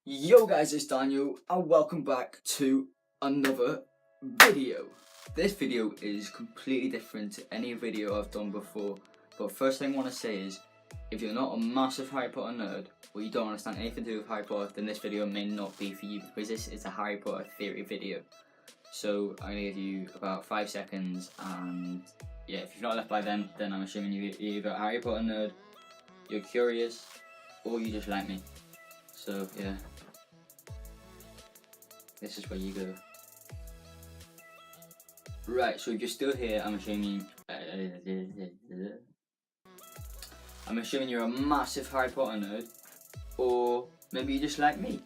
Yo guys, it's Daniel and welcome back to another video. This video is completely different to any video I've done before, but first thing I want to say is, if you're not a massive Harry Potter nerd or you don't understand anything to do with Harry Potter, then this video may not be for you because this is a Harry Potter theory video. So I'm going to give you about 5 seconds, and yeah, if you've not left by then I'm assuming you're either a Harry Potter nerd, you're curious, or you just like me. So yeah. This is where you go. Right, so if you're still here, I'm assuming you're a massive Harry Potter nerd, or maybe you just like me,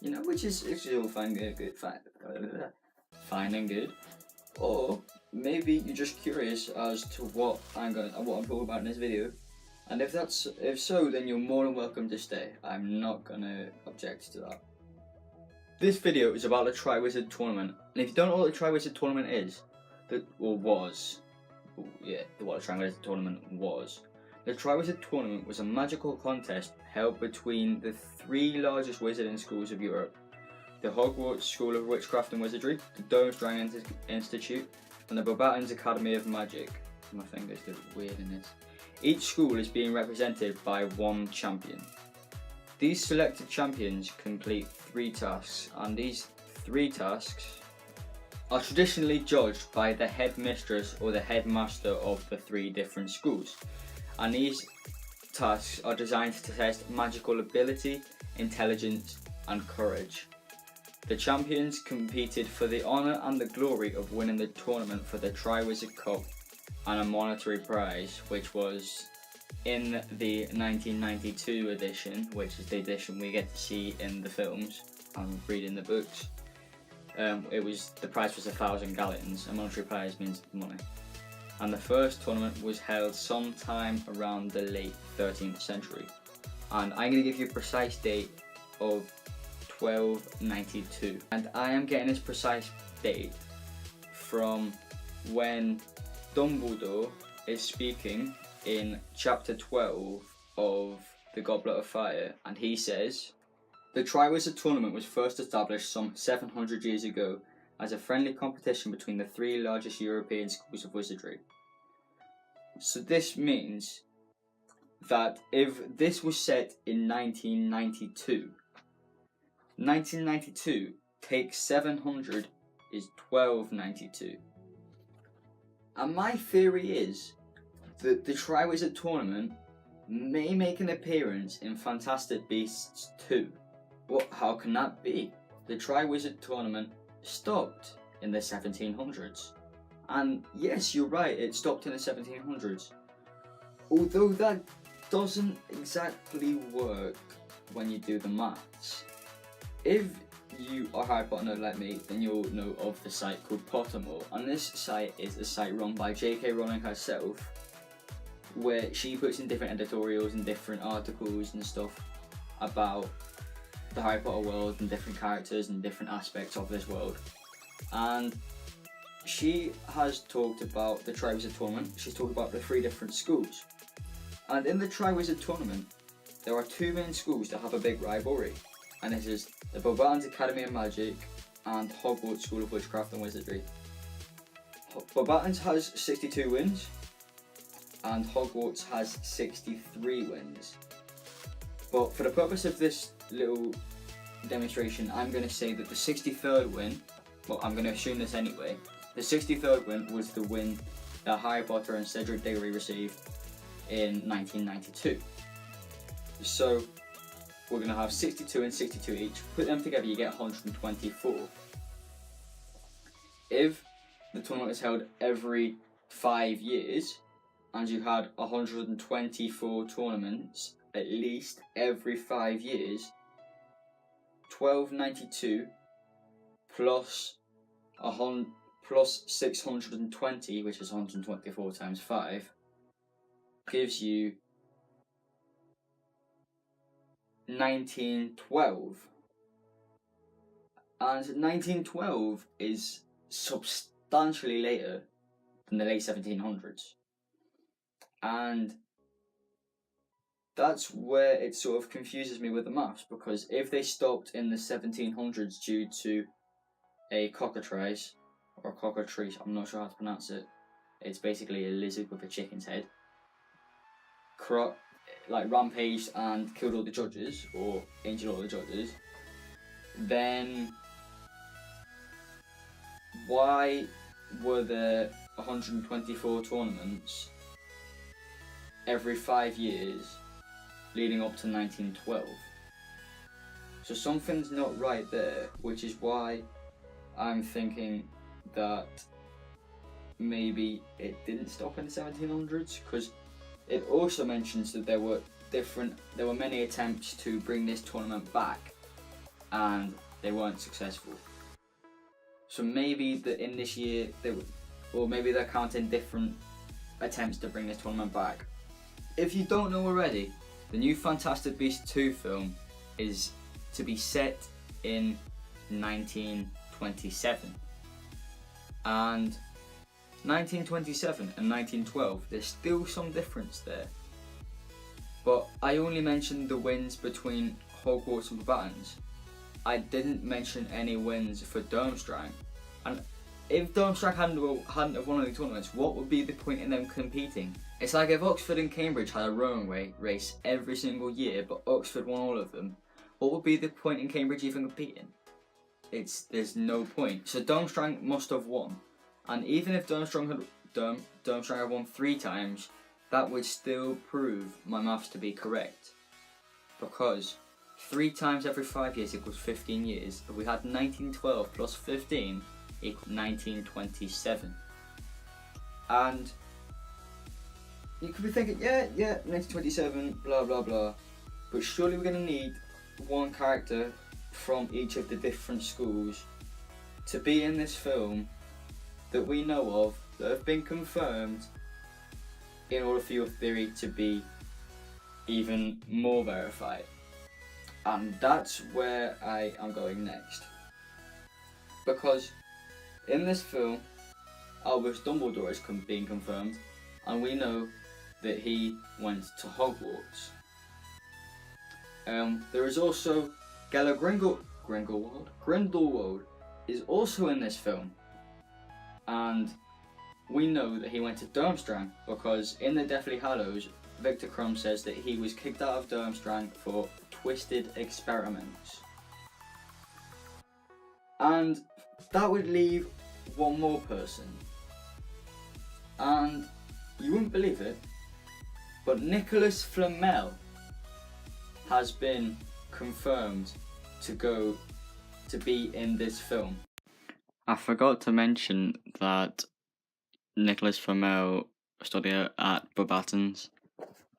you know, which is all fine and good. Or maybe you're just curious as to what I'm talking about in this video, and if so, then you're more than welcome to stay. I'm not gonna object to that. This video is about the Triwizard Tournament, and if you don't know what the Triwizard Tournament is, the Triwizard Tournament was. The Triwizard Tournament was a magical contest held between the three largest wizarding schools of Europe: the Hogwarts School of Witchcraft and Wizardry, the Durmstrang Institute, and the Beauxbatons Academy of Magic. My fingers look weird in this. Each school is being represented by one champion. These selected champions complete 3 tasks, and these 3 tasks are traditionally judged by the headmistress or the headmaster of the 3 different schools. And these tasks are designed to test magical ability, intelligence, and courage. The champions competed for the honour and the glory of winning the tournament for the Triwizard Cup and a monetary prize, which was in the 1992 edition, which is the edition we get to see in the films and read in the books. The prize was 1,000 galleons. A monetary prize means money. And the first tournament was held sometime around the late 13th century. And I'm going to give you a precise date of 1292. And I am getting this precise date from when Dumbledore is speaking in chapter 12 of The Goblet of Fire, and he says, "The Triwizard Tournament was first established some 700 years ago as a friendly competition between the 3 largest European schools of wizardry." So this means that if this was set in 1992 take 700 is 1292. And my theory is that the Triwizard Tournament may make an appearance in Fantastic Beasts 2. Well, how can that be? The Triwizard Tournament stopped in the 1700s. And yes, you're right, it stopped in the 1700s. Although that doesn't exactly work when you do the maths. If you are a Harry Potter nerd like me, then you'll know of the site called Pottermore, and this site is a site run by J.K. Rowling herself, where she puts in different editorials and different articles and stuff about the Harry Potter world and different characters and different aspects of this world. And she has talked about the Triwizard Tournament. She's talked about the 3 different schools. And in the Triwizard Tournament, there are 2 main schools that have a big rivalry. And this is the Beauxbatons Academy of Magic and Hogwarts School of Witchcraft and Wizardry. Beauxbatons has 62 wins, and Hogwarts has 63 wins. But for the purpose of this little demonstration, I'm going to say that the 63rd win, well, I'm going to assume this anyway, the 63rd win was the win that Harry Potter and Cedric Diggory received in 1992. So we're going to have 62 and 62 each. Put them together, you get 124. If the tournament is held every 5 years, and you had 124 tournaments at least every 5 years, 1292 plus 620, which is 124 times 5, gives you 1912. And 1912 is substantially later than the late 1700s. And that's where it sort of confuses me with the maths, because if they stopped in the 1700s due to a cockatrice, or a cockatrice, I'm not sure how to pronounce it, it's basically a lizard with a chicken's head, rampaged and killed all the judges, or injured all the judges, then why were there 124 tournaments every 5 years leading up to 1912? So something's not right there, which is why I'm thinking that maybe it didn't stop in the 1700s, because it also mentions that there were many attempts to bring this tournament back and they weren't successful. So maybe in this year maybe they're counting different attempts to bring this tournament back. If you don't know already, the new Fantastic Beasts 2 film is to be set in 1927. And 1927 and 1912, there's still some difference there. But I only mentioned the wins between Hogwarts and Beauxbatons. I didn't mention any wins for Durmstrang. And if Durmstrang hadn't have won any tournaments, what would be the point in them competing? It's like if Oxford and Cambridge had a rowing race every single year, but Oxford won all of them, what would be the point in Cambridge even competing? There's no point. So Durmstrang must have won. And even if Durmstrang had won 3 times, that would still prove my maths to be correct. Because 3 times every 5 years equals 15 years. If we had 1912 plus 15 equals 1927. And you could be thinking, yeah, 1927, blah blah blah. But surely we're going to need one character from each of the different schools to be in this film that we know of, that have been confirmed, in order for your theory to be even more verified. And that's where I am going next. Because in this film, Albus Dumbledore is being confirmed, and we know that he went to Hogwarts. There is also Grindelwald is also in this film, and we know that he went to Durmstrang because in the Deathly Hallows, Victor Crumb says that he was kicked out of Durmstrang for twisted experiments. And that would leave one more person. And you wouldn't believe it, but Nicholas Flamel has been confirmed to be in this film. I forgot to mention that Nicholas Flamel studied at Beauxbatons.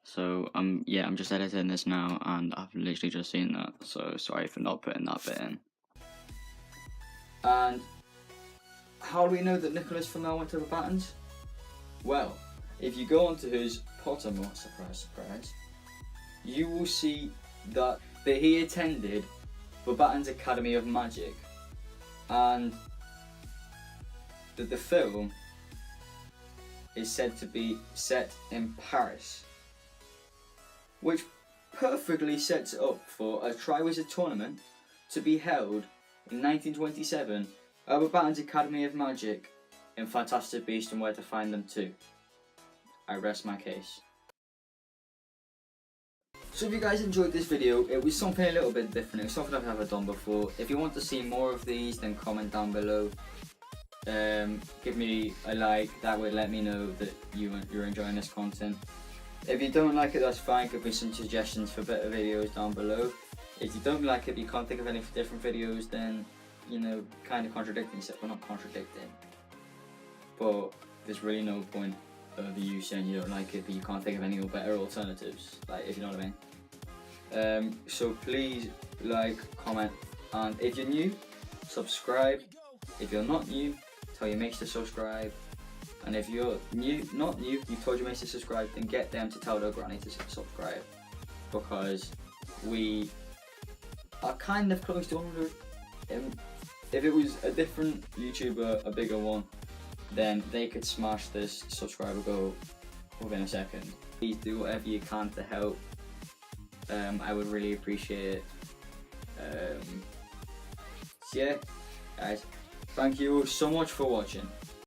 So I'm just editing this now and I've literally just seen that, so sorry for not putting that bit in. And how do we know that Nicholas Flamel went to Beauxbatons? Well, if you go onto his Pottermore, surprise, you will see that he attended Beauxbatons Academy of Magic, and that the film is said to be set in Paris, which perfectly sets it up for a Triwizard tournament to be held in 1927 at Beauxbatons Academy of Magic in Fantastic Beasts and Where to Find Them 2. I rest my case. So if you guys enjoyed this video, it was something a little bit different. It was something I've never done before. If you want to see more of these, then comment down below. Give me a like, that would let me know that you're enjoying this content. If you don't like it, that's fine. Give me some suggestions for better videos down below. If you don't like it, if you can't think of any different videos, then, kind of contradicting yourself. Well, not contradicting, but there's really no point of you saying you don't like it, but you can't think of any better alternatives, if you know what I mean. So please like, comment, and if you're new, subscribe. If you're not new, tell your mates to subscribe. And if you're not new, you told your mates to subscribe, then get them to tell their granny to subscribe, because we are kind of close to 100. If it was a different YouTuber, a bigger one, then they could smash this subscriber goal within a second. Please do whatever you can to help I would really appreciate it. So yeah, guys, thank you so much for watching.